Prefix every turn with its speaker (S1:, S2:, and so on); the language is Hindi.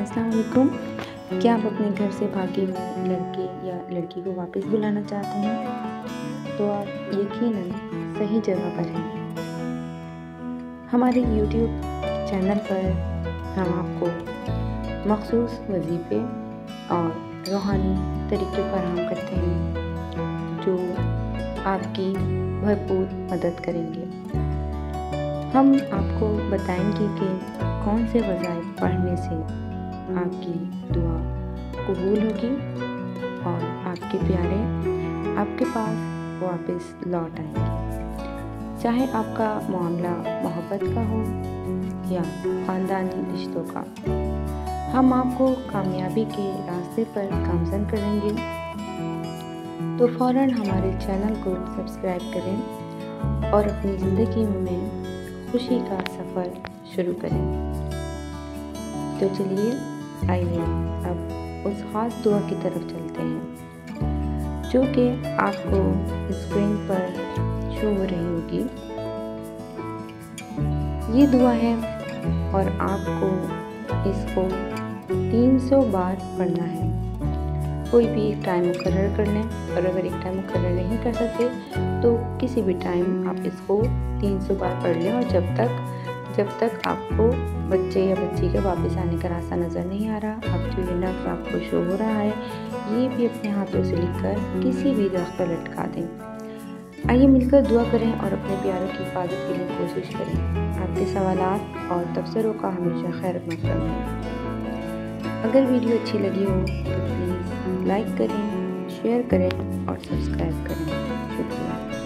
S1: अस्सलाम वालेकुम। क्या आप अपने घर से भागे हुए लड़के या लड़की को वापस बुलाना चाहते हैं? तो आप यकीनन सही जगह पर हैं। हमारे YouTube चैनल पर हम आपको मखसूस वजीफ़े और रूहानी तरीके फराहम करते हैं जो आपकी भरपूर मदद करेंगे। हम आपको बताएंगे कि कौन से वज़ाइफ पढ़ने से आपकी दुआ कबूल होगी और आपके प्यारे आपके पास वापस लौट आएंगे। चाहे आपका मामला मोहब्बत का हो या ख़ानदानी रिश्तों का, हम आपको कामयाबी के रास्ते पर गामज़न करेंगे। तो फ़ौरन हमारे चैनल को सब्सक्राइब करें और अपनी ज़िंदगी में खुशी का सफ़र शुरू करें। तो चलिए आइए अब उस ख़ास दुआ की तरफ चलते हैं जो कि आपको स्क्रीन पर शो हो रही होगी। ये दुआ है और आपको इसको 300 बार पढ़ना है। कोई भी एक टाइम मुकर्रर कर लें और अगर एक टाइम मुकर्रर नहीं कर सकते तो किसी भी टाइम आप इसको 300 बार पढ़ लें और जब तक आपको बच्चे या बच्ची के वापस आने का रास्ता नज़र नहीं आ रहा, अब जो ये नक्श आपको शो हो रहा है ये भी अपने हाथों से लिखकर किसी भी दरख्त पर लटका दें। आइए मिलकर दुआ करें और अपने प्यारों की हिफाजत के लिए कोशिश करें। आपके सवालात और तबसरों का हमेशा खैर मकदम है। अगर वीडियो अच्छी लगी हो तो प्लीज़ लाइक करें, शेयर करें और सब्सक्राइब करें। शुक्रिया।